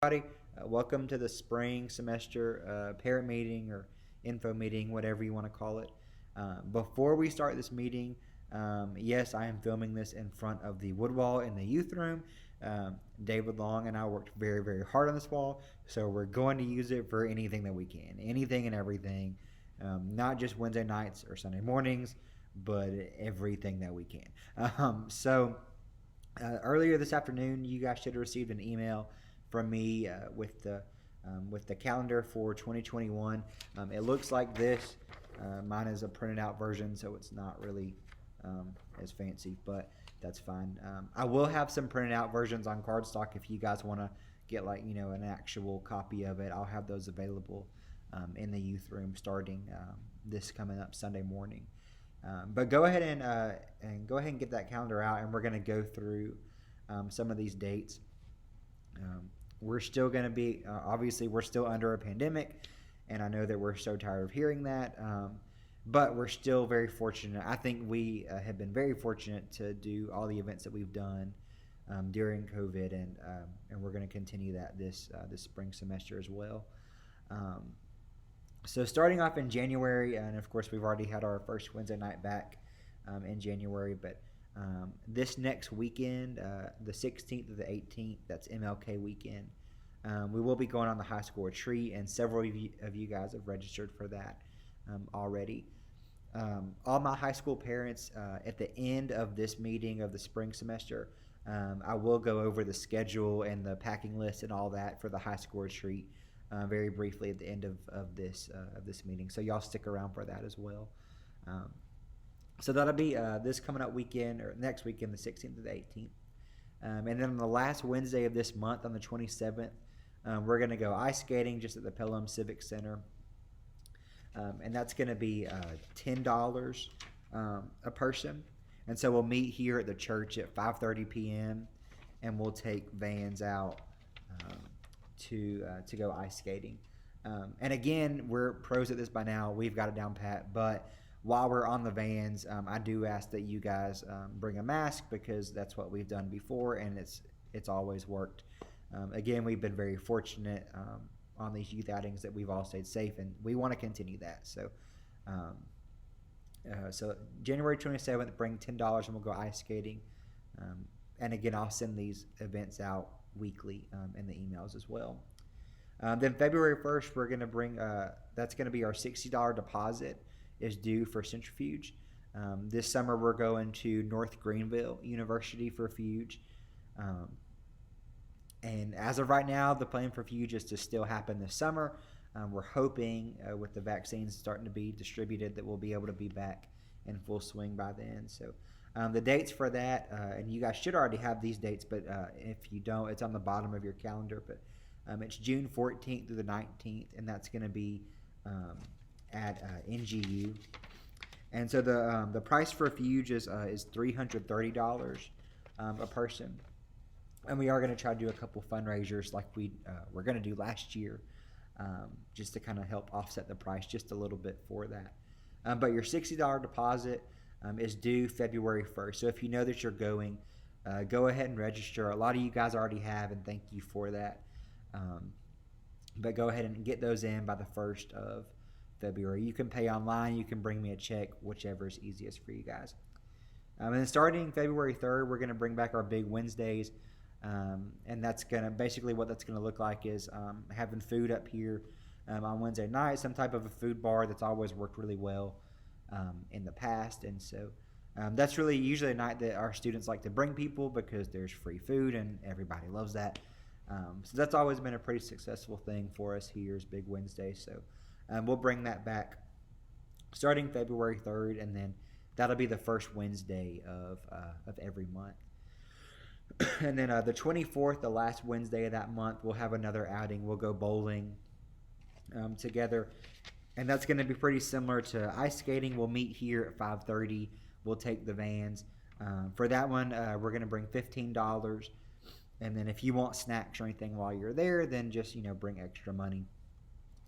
everybody. Welcome to the spring semester parent meeting or info meeting, whatever you want to call it. Before we start this meeting, yes, I am filming this in front of the wood wall in the youth room. David Long and I worked very, very hard on this wall, so we're going to use it for anything that we can, anything and everything, not just Wednesday nights or Sunday mornings, but everything that we can. Earlier this afternoon, you guys should have received an email from me with the calendar for 2021. It looks like this. Mine is a printed out version, so it's not really as fancy, but that's fine. I will have some printed out versions on cardstock if you guys want to get an actual copy of it. I'll have those available in the youth room starting this coming up Sunday morning. But go ahead and get that calendar out, and we're going to go through some of these dates. We're still going to be obviously we're still under a pandemic, and I know that we're so tired of hearing that. But we're still very fortunate. I think we have been very fortunate to do all the events that we've done during COVID, and we're going to continue that this spring semester as well. So starting off in January, and of course we've already had our first Wednesday night back in January, but this next weekend, the 16th to the 18th, that's MLK weekend, we will be going on the high school retreat, and several of you guys have registered for that already. All my high school parents, at the end of this meeting of the spring semester, I will go over the schedule and the packing list and all that for the high school retreat very briefly at the end of this meeting. So y'all stick around for that as well. So that'll be this coming up weekend, or next weekend, the 16th to the 18th. And then on the last Wednesday of this month, on the 27th, we're going to go ice skating just at the Pelham Civic Center. And that's going to be $10 a person. And so we'll meet here at the church at 5:30 p.m. and we'll take vans out to go ice skating. And again, we're pros at this by now. We've got it down pat. But while we're on the vans, I do ask that you guys bring a mask, because that's what we've done before, and it's always worked. Again, we've been very fortunate on these youth outings that we've all stayed safe, and we want to continue that. So January 27th, bring $10 and we'll go ice skating. And again, I'll send these events out weekly in the emails as well. Then February 1st, we're going to bring, that's going to be our $60 deposit is due for Centrifuge. This summer, we're going to North Greenville University for Fuge. And as of right now, the plan for Fuge is to still happen this summer. We're hoping with the vaccines starting to be distributed that we'll be able to be back in full swing by then. So the dates for that, and you guys should already have these dates, but if you don't, it's on the bottom of your calendar. But it's June 14th through the 19th, and that's going to be at NGU. And so the price for a Fuge is $330 a person. And we are going to try to do a couple fundraisers like we're going to do last year, just to kind of help offset the price just a little bit for that. But your $60 deposit is due February 1st. So if you know that you're going, go ahead and register. A lot of you guys already have, and thank you for that. But go ahead and get those in by the 1st of February. You can pay online. You can bring me a check, whichever is easiest for you guys. And then starting February 3rd, we're going to bring back our big Wednesdays. And that's going to basically what that's going to look like is having food up here on Wednesday night, some type of a food bar that's always worked really well in the past. And so that's really usually a night that our students like to bring people, because there's free food and everybody loves that. So that's always been a pretty successful thing for us here is Big Wednesday. So we'll bring that back starting February 3rd, and then that'll be the first Wednesday of every month. And then the 24th, the last Wednesday of that month, we'll have another outing. We'll go bowling together, and that's going to be pretty similar to ice skating. We'll meet here at 5:30. We'll take the vans. For that one, we're going to bring $15, and then if you want snacks or anything while you're there, then just bring extra money,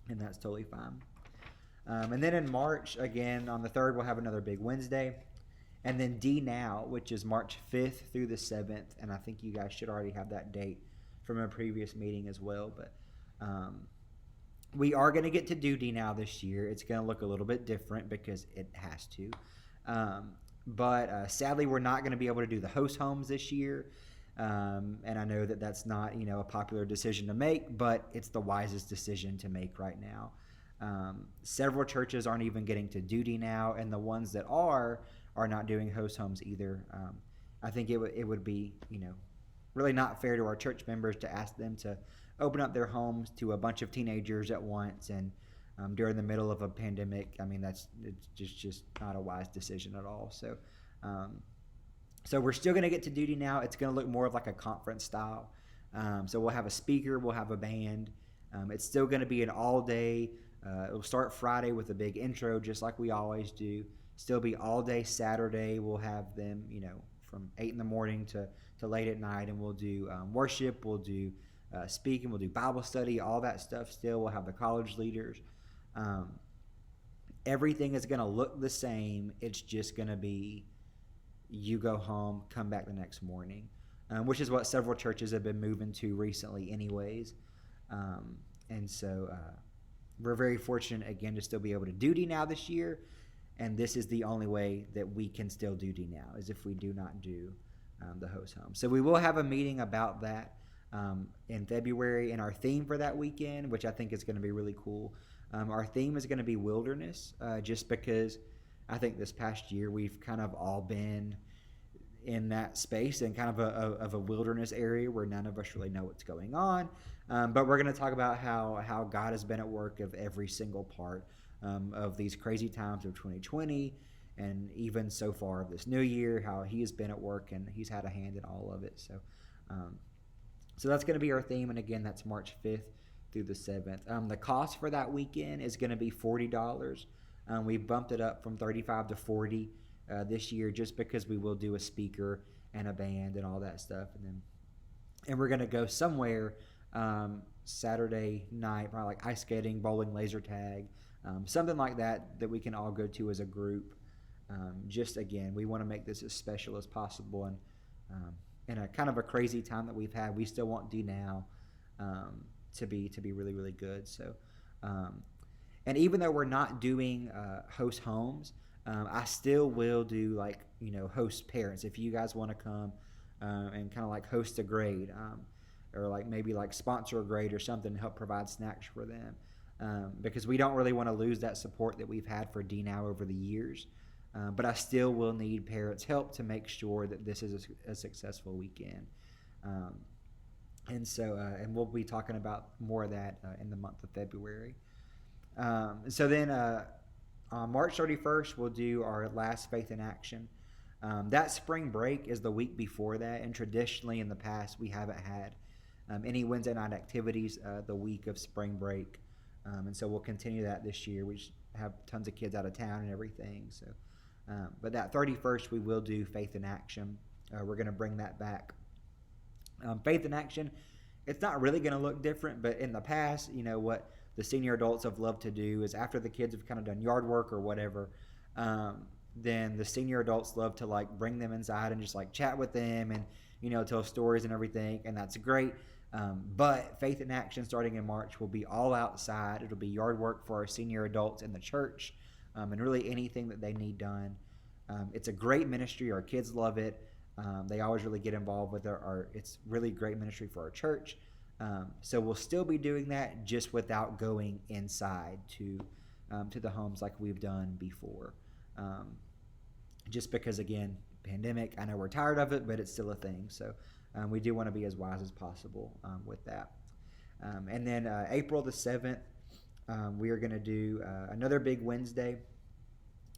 and that's totally fine. And then in March, again on the 3rd, we'll have another big Wednesday. And then D Now, which is March 5th through the 7th, and I think you guys should already have that date from a previous meeting as well. But we are going to get to duty now this year. It's going to look a little bit different because it has to. But sadly, we're not going to be able to do the host homes this year. And I know that that's not, a popular decision to make, but it's the wisest decision to make right now. Several churches aren't even getting to duty now, and the ones that are not doing host homes either. I think it would be, really not fair to our church members to ask them to open up their homes to a bunch of teenagers at once and during the middle of a pandemic. I mean, it's just not a wise decision at all. So we're still going to get to duty now. It's going to look more of like a conference style. So we'll have a speaker, we'll have a band. It's still going to be an all-day. It'll start Friday with a big intro, just like we always do. Still be all day Saturday. We'll have them, from 8 in the morning to late at night, and we'll do worship. We'll do speaking. We'll do Bible study. All that stuff. Still, we'll have the college leaders. Everything is going to look the same. It's just going to be you go home, come back the next morning, which is what several churches have been moving to recently anyways. And so we're very fortunate, again, to still be able to duty now this year. And this is the only way that we can still duty now, is if we do not do the host home. So we will have a meeting about that in February, and our theme for that weekend, which I think is going to be really cool. Our theme is going to be wilderness, just because I think this past year we've kind of all been in that space and kind of a wilderness area where none of us really know what's going on. But we're going to talk about how God has been at work of every single part of these crazy times of 2020, and even so far of this new year, how he has been at work and he's had a hand in all of it. So that's going to be our theme. And again, that's March 5th through the 7th. The cost for that weekend is going to be $40. We bumped it up from $35 to $40 this year, just because we will do a speaker and a band and all that stuff. And we're going to go somewhere Saturday night, probably like ice skating, bowling, laser tag, something like that we can all go to as a group. Just again, we want to make this as special as possible, and in a kind of a crazy time that we've had, we still want D now to be really, really good. So, and even though we're not doing host homes, I still will do host parents. If you guys want to come and kind of like host a grade, or like maybe like sponsor a grade or something to help provide snacks for them. Because we don't really want to lose that support that we've had for D now over the years. But I still will need parents' help to make sure that this is a successful weekend. And we'll be talking about more of that in the month of February. So then on March 31st, we'll do our last Faith in Action. That spring break is the week before that, and traditionally in the past, we haven't had any Wednesday night activities the week of spring break. And so we'll continue that this year. We have tons of kids out of town and everything. So, but that 31st, we will do Faith in Action. We're going to bring that back. Faith in Action, it's not really going to look different, but in the past, what the senior adults have loved to do is after the kids have kind of done yard work or whatever, then the senior adults love to bring them inside and just chat with them and, tell stories and everything. And that's great. But Faith in Action starting in March will be all outside. It'll be yard work for our senior adults in the church, and really anything that they need done. It's a great ministry. Our kids love it. They always really get involved with it. It's really great ministry for our church. So we'll still be doing that, just without going inside to the homes like we've done before. Just because, again, pandemic, I know we're tired of it, but it's still a thing. So we do want to be as wise as possible with that. And then April the 7th, we are going to do another big Wednesday.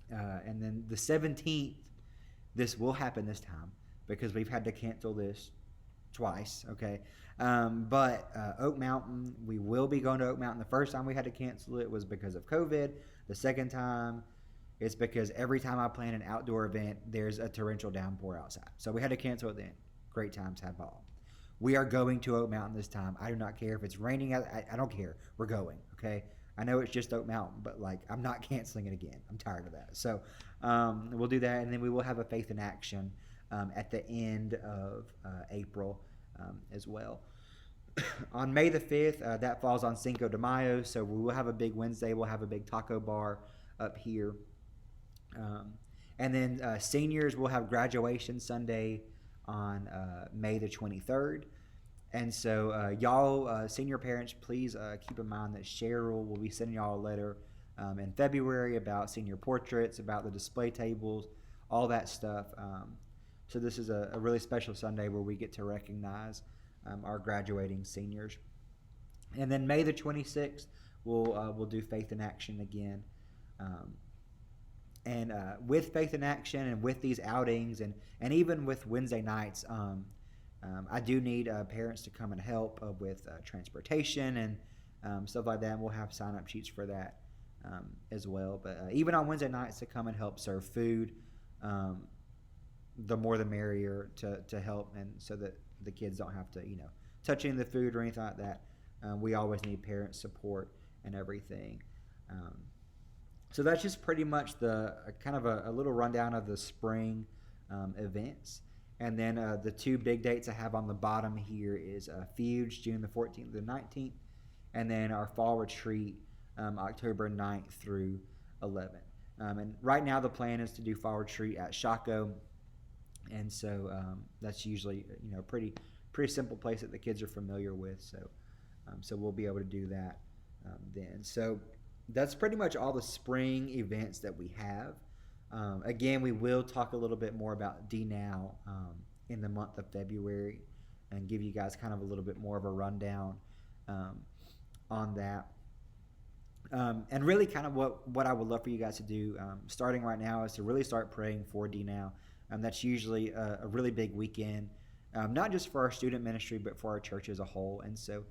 And then the 17th, this will happen this time because we've had to cancel this twice, okay? But Oak Mountain, we will be going to Oak Mountain. The first time we had to cancel it was because of COVID. The second time, it's because every time I plan an outdoor event, there's a torrential downpour outside. So we had to cancel it then. Great times had ball. We are going to Oak Mountain this time. I do not care if it's raining. I don't care. We're going, okay? I know it's just Oak Mountain, but I'm not canceling it again. I'm tired of that. So we'll do that, and then we will have a Faith in Action at the end of April as well. On May the 5th, that falls on Cinco de Mayo, so we will have a big Wednesday. We'll have a big taco bar up here. And then seniors will have graduation Sunday on May the 23rd. And so y'all, senior parents, please keep in mind that Cheryl will be sending y'all a letter in February about senior portraits, about the display tables, all that stuff. So this is a really special Sunday where we get to recognize our graduating seniors. And then May the 26th, we'll do Faith in Action again. And with Faith in Action and with these outings and even with Wednesday nights, I do need parents to come and help with transportation and stuff like that. And we'll have sign-up sheets for that as well. But even on Wednesday nights to come and help serve food, the more the merrier to help, and so that the kids don't have to, touch any of the food or anything like that. We always need parent support and everything. So that's just pretty much the kind of a little rundown of the spring events. And then the two big dates I have on the bottom here is Fuge, June the 14th to the 19th, and then our fall retreat, October 9th through 11th. And right now the plan is to do fall retreat at Shaco, and so that's usually pretty simple place that the kids are familiar with. So we'll be able to do that then. So that's pretty much all the spring events that we have. Again, we will talk a little bit more about DNOW in the month of February and give you guys kind of a little bit more of a rundown on that. And really kind of what I would love for you guys to do starting right now is to really start praying for DNOW. That's usually a really big weekend, not just for our student ministry, but for our church as a whole. And so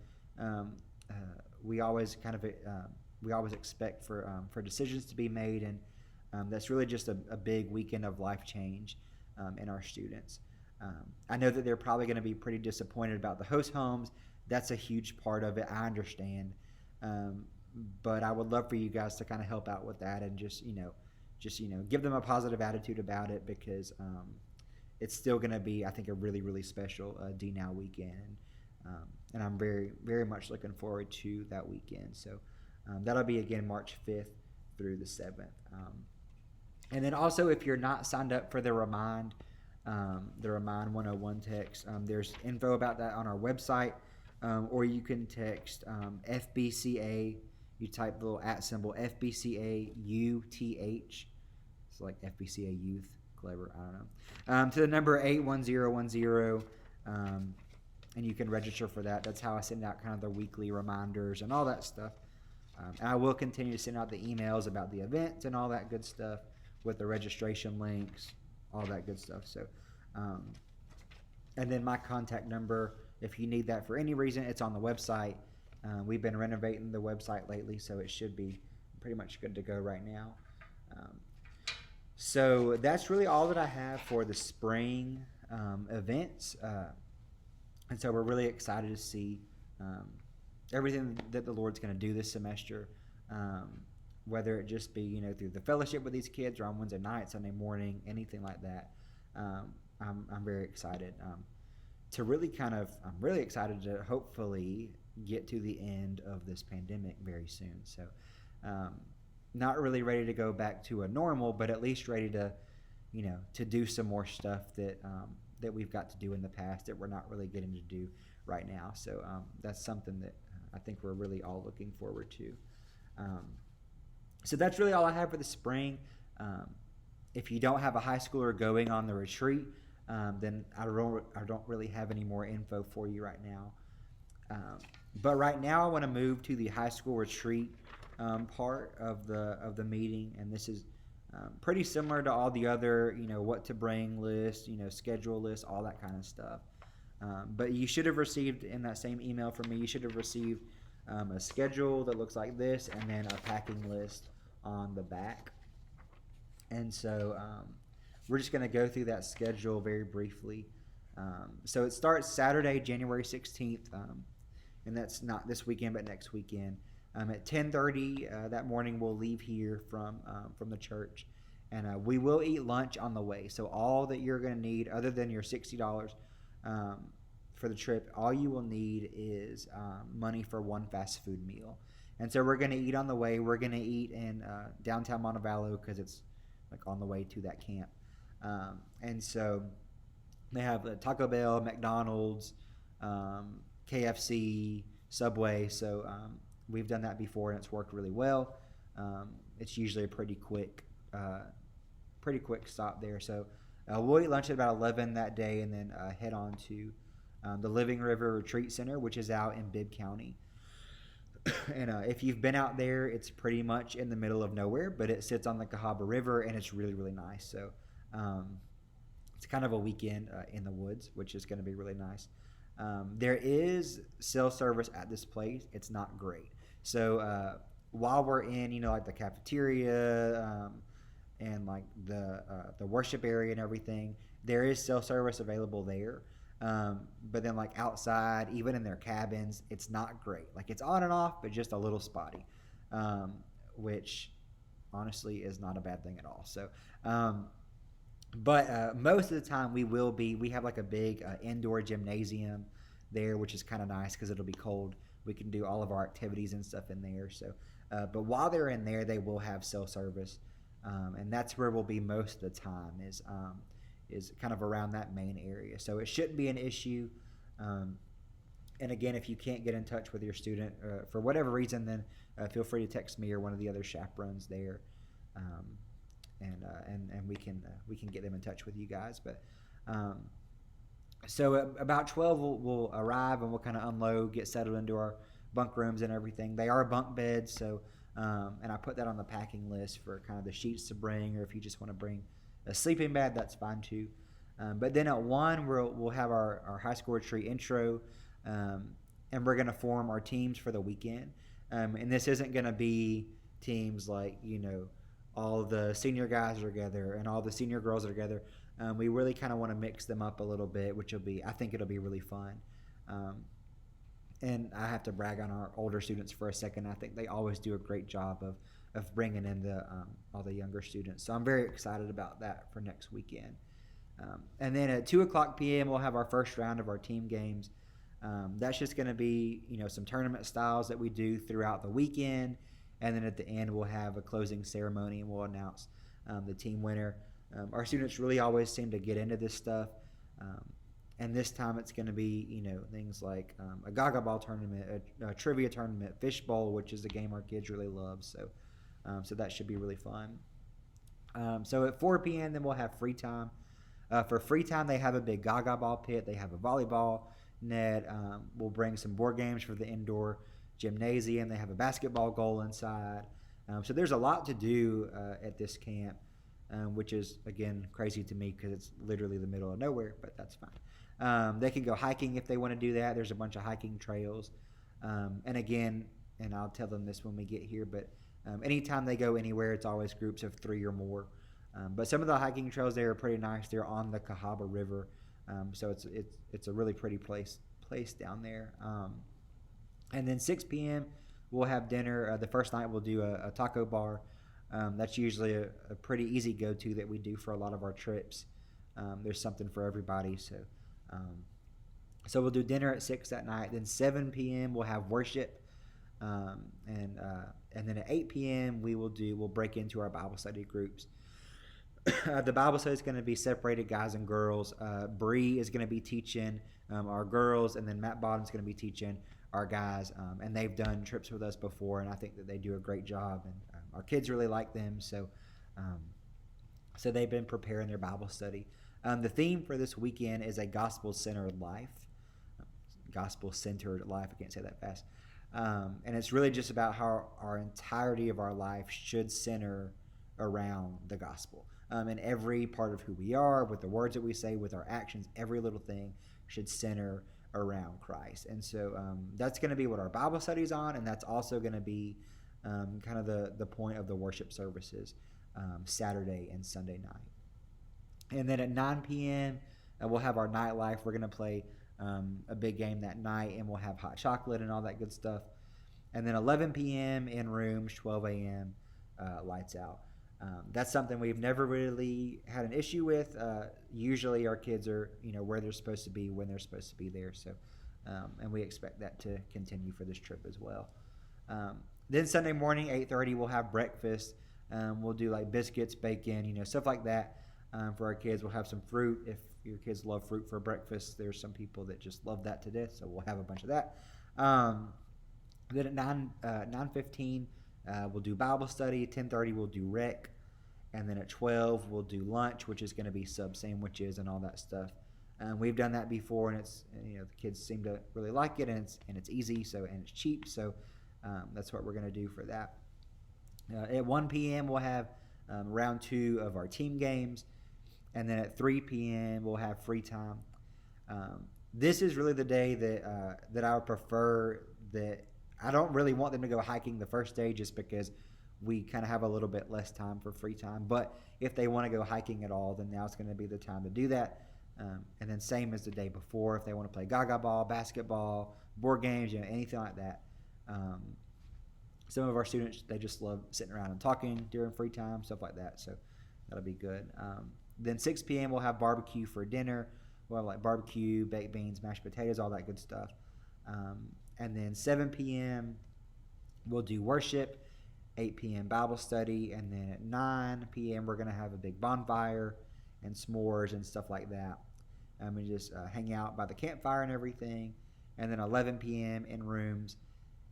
we always expect for decisions to be made, and that's really just a big weekend of life change in our students. I know that they're probably going to be pretty disappointed about the host homes. That's a huge part of it. I understand. But I would love for you guys to kind of help out with that and just give them a positive attitude about it, because it's still going to be, I think, a really, really special DNOW weekend. And I'm very, very much looking forward to that weekend. So that'll be, again, March 5th through the 7th. And then also, if you're not signed up for the Remind 101 text, there's info about that on our website, or you can text FBCA. You type the little @ symbol, FBCA UTH. It's like FBCA Youth. Clever, I don't know. To the number 81010, and you can register for that. That's how I send out kind of the weekly reminders and all that stuff. And I will continue to send out the emails about the events and all that good stuff with the registration links, all that good stuff. So, and then my contact number, if you need that for any reason, it's on the website. We've been renovating the website lately, so it should be pretty much good to go right now. So that's really all that I have for the spring events. And so we're really excited to see everything that the Lord's going to do this semester, whether it just be through the fellowship with these kids or on Wednesday night, Sunday morning, anything like that. I'm very excited to really I'm really excited to hopefully get to the end of this pandemic very soon. So not really ready to go back to a normal, but at least ready to to do some more stuff that we've got to do in the past that we're not really getting to do right now. So that's something that I think we're really all looking forward to. So that's really all I have for the spring. If you don't have a high schooler going on the retreat, then I don't really have any more info for you right now. But right now I want to move to the high school retreat part of the meeting, and this is pretty similar to all the other what to bring list, schedule list, all that kind of stuff. But you should have received in that same email from me, you should have received a schedule that looks like this, and then a packing list on the back. And so we're just going to go through that schedule very briefly. So it starts Saturday, January 16th, and that's not this weekend, but next weekend. At 10:30 that morning, we'll leave here from the church, and we will eat lunch on the way. So all that you're going to need, other than your $60 for for the trip, all you will need is money for one fast food meal. And so we're going to eat on the way. We're going to eat in downtown Montevallo because it's like on the way to that camp. And so they have Taco Bell, McDonald's, KFC, Subway. So we've done that before and it's worked really well. It's usually a pretty quick stop there. So we'll eat lunch at about 11 that day and then head on to the Living River Retreat Center, which is out in Bibb County. And if you've been out there, it's pretty much in the middle of nowhere, but it sits on the Cahaba River and it's really, really nice. So it's kind of a weekend in the woods, which is going to be really nice. There is cell service at this place. It's not great. So while we're in, like the cafeteria and like the worship area and everything, there is cell service available there. But then like outside, even in their cabins, it's not great. Like it's on and off, but just a little spotty, which honestly is not a bad thing at all. So, but most of the time we have like a big indoor gymnasium there, which is kind of nice because it'll be cold. We can do all of our activities and stuff in there. So, but while they're in there, they will have cell service. And that's where we'll be most of the time is kind of around that main area. So it shouldn't be an issue. And again, if you can't get in touch with your student for whatever reason, then feel free to text me or one of the other chaperones there, and we can get them in touch with you guys. But so about 12 we'll arrive and we'll kind of unload, get settled into our bunk rooms and everything. They are bunk beds, so and I put that on the packing list for kind of the sheets to bring, or if you just want to bring a sleeping bag, that's fine too. But then at 1, we'll have our high school retreat intro, and we're going to form our teams for the weekend. And this isn't going to be teams like, all the senior guys are together and all the senior girls are together. We really kind of want to mix them up a little bit, which I think it'll be really fun. And I have to brag on our older students for a second. I think they always do a great job of bringing in all the younger students. So I'm very excited about that for next weekend. And then at 2:00 p.m. we'll have our first round of our team games. That's just going to be some tournament styles that we do throughout the weekend, and then at the end we'll have a closing ceremony and we'll announce the team winner. Our students really always seem to get into this stuff, and this time it's going to be things like a Gaga Ball tournament, a trivia tournament, Fishbowl, which is a game our kids really love. So that should be really fun. So at 4 p.m. then we'll have free time. For free time, they have a big Gaga Ball pit. They have a volleyball net. We'll bring some board games for the indoor gymnasium. They have a basketball goal inside. So there's a lot to do at this camp, which is, again, crazy to me because it's literally the middle of nowhere, but that's fine. They can go hiking if they want to do that. There's a bunch of hiking trails. And again, and I'll tell them this when we get here, but anytime they go anywhere, it's always groups of 3 or more. But some of the hiking trails there are pretty nice. They're on the Cahaba River, so it's a really pretty place down there. And then 6 p.m. we'll have dinner. The first night we'll do a taco bar. That's usually a pretty easy go-to that we do for a lot of our trips. There's something for everybody. So we'll do dinner at 6 that night. Then 7 p.m. we'll have worship, and then at 8 p.m. we'll break into our Bible study groups. The Bible study is going to be separated, guys and girls. Bree is going to be teaching our girls, and then Matt Bottom's going to be teaching our guys. And they've done trips with us before, and I think that they do a great job. And our kids really like them, so they've been preparing their Bible study. The theme for this weekend is a gospel-centered life. Gospel-centered life. I can't say that fast. And it's really just about how our entirety of our life should center around the gospel. And every part of who we are, with the words that we say, with our actions, every little thing should center around Christ. And so that's going to be what our Bible study is on, and that's also going to be kind of the point of the worship services Saturday and Sunday night. And then at 9 p.m., we'll have our nightlife. We're going to play a big game that night, and we'll have hot chocolate and all that good stuff. And then 11 p.m. in rooms, 12 a.m. Lights out. That's something we've never really had an issue with. Usually our kids are, where they're supposed to be when they're supposed to be there. So, and we expect that to continue for this trip as well. Then Sunday morning, 8:30, we'll have breakfast. We'll do like biscuits, bacon, stuff like that for our kids. We'll have some fruit. If your kids love fruit for breakfast, there's some people that just love that to death, so we'll have a bunch of that. Then at 9:15, we'll do Bible study. 10:30, we'll do rec. And then at 12, we'll do lunch, which is going to be sub sandwiches and all that stuff. We've done that before, and it's the kids seem to really like it, and it's easy, and it's cheap. So that's what we're going to do for that. At 1 p.m., we'll have round 2 of our team games, and then at 3 p.m., we'll have free time. This is really the day that I would prefer. That I don't really want them to go hiking the first day, just because we kind of have a little bit less time for free time. But if they want to go hiking at all, then now's going to be the time to do that. And then same as the day before, if they want to play gaga ball, basketball, board games, anything like that. Some of our students, they just love sitting around and talking during free time, stuff like that. So that'll be good. Then 6 p.m. we'll have barbecue for dinner. We'll have like barbecue, baked beans, mashed potatoes, all that good stuff. And then 7 p.m. we'll do worship. 8 p.m. Bible study, and then at 9 p.m. we're going to have a big bonfire and s'mores and stuff like that. We just hang out by the campfire and everything. And then 11 p.m. in rooms,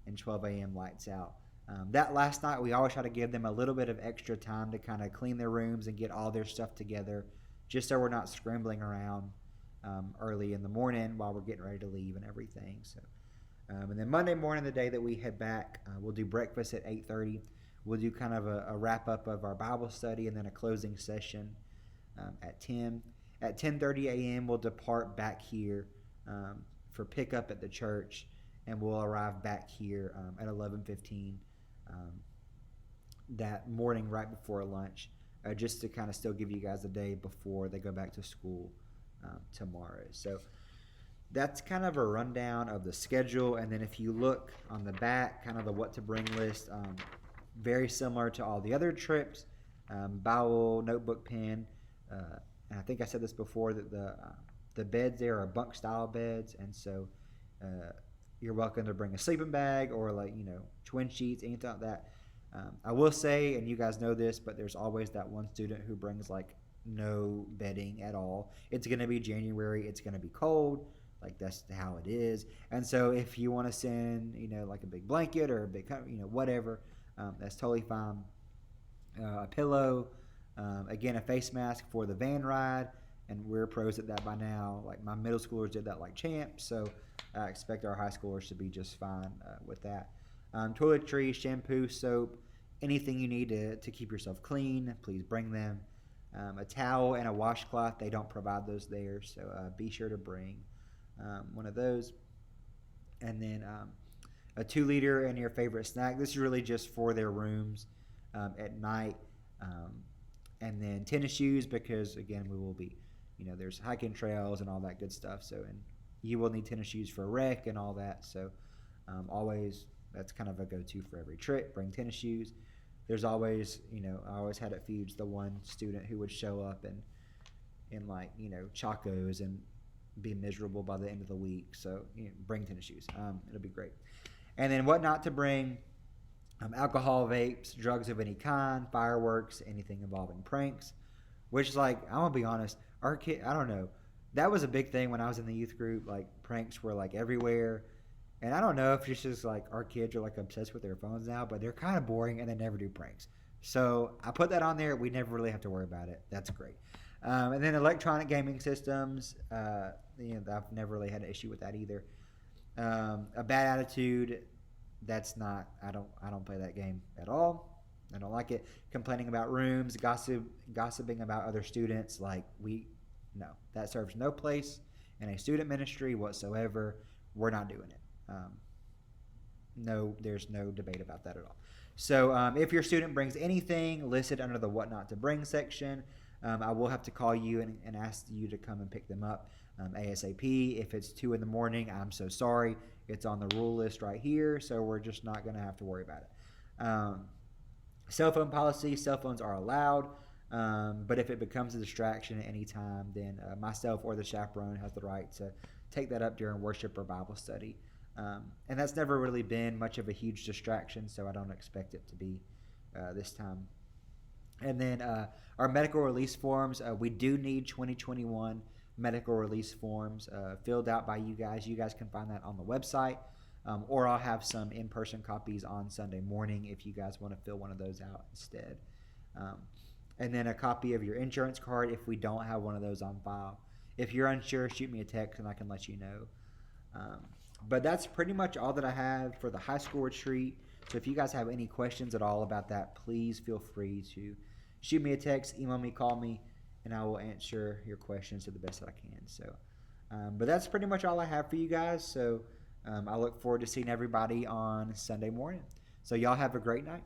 and 12 a.m. lights out. That last night, we always try to give them a little bit of extra time to kind of clean their rooms and get all their stuff together, just so we're not scrambling around early in the morning while we're getting ready to leave and everything. So. And then Monday morning, the day that we head back, we'll do breakfast at 8:30. We'll do kind of a wrap-up of our Bible study and then a closing session at 10. At 10:30 a.m., we'll depart back here for pickup at the church, and we'll arrive back here at 11:15 that morning right before lunch, just to kind of still give you guys a day before they go back to school tomorrow. So that's kind of a rundown of the schedule. And then if you look on the back, kind of the what to bring list, very similar to all the other trips. Bowel, notebook, pen, and I think I said this before, that the beds there are bunk style beds, and so you're welcome to bring a sleeping bag or twin sheets, anything like that. I will say, and you guys know this, but there's always that one student who brings no bedding at all. It's going to be January. It's going to be cold. That's how it is. And so if you want to send, a big blanket or a big, whatever, that's totally fine. A pillow, again, a face mask for the van ride, and we're pros at that by now. My middle schoolers did that like champs, so I expect our high schoolers to be just fine with that. Toiletries, shampoo, soap, anything you need to keep yourself clean, please bring them. A towel and a washcloth, they don't provide those there, so be sure to bring one of those. And then a 2-liter and your favorite snack. This is really just for their rooms at night. And then tennis shoes, because again, we will be, there's hiking trails and all that good stuff. So, and you will need tennis shoes for rec and all that. So always, that's kind of a go-to for every trip, bring tennis shoes. There's always, I always had at Fuge the one student who would show up in Chacos and be miserable by the end of the week. So bring tennis shoes. It'll be great. And then what not to bring: alcohol, vapes, drugs of any kind, fireworks, anything involving pranks. Which is I'm gonna be honest, our kid, I don't know, that was a big thing when I was in the youth group. Pranks were everywhere, and I don't know if it's just our kids are obsessed with their phones now, but they're kind of boring and they never do pranks. So I put that on there. We never really have to worry about it. That's great. And then electronic gaming systems, I've never really had an issue with that either. A bad attitude, that's not, I don't play that game at all. I don't like it. Complaining about rooms, gossiping about other students, no, that serves no place in a student ministry whatsoever. We're not doing it. No, there's no debate about that at all. So if your student brings anything listed under the what not to bring section, I will have to call you and ask you to come and pick them up ASAP. If it's 2 a.m, I'm so sorry. It's on the rule list right here, so we're just not going to have to worry about it. Cell phone policy: cell phones are allowed, but if it becomes a distraction at any time, then myself or the chaperone has the right to take that up during worship or Bible study. And that's never really been much of a huge distraction, so I don't expect it to be this time. And then our medical release forms, we do need 2021 medical release forms filled out by you guys. You guys can find that on the website, or I'll have some in-person copies on Sunday morning if you guys want to fill one of those out instead. Um, and then a copy of your insurance card if we don't have one of those on file. If you're unsure, shoot me a text and I can let you know. But that's pretty much all that I have for the high school retreat. So if you guys have any questions at all about that, please feel free to shoot me a text, email me, call me, and I will answer your questions to the best that I can. So, but that's pretty much all I have for you guys. So I look forward to seeing everybody on Sunday morning. So y'all have a great night.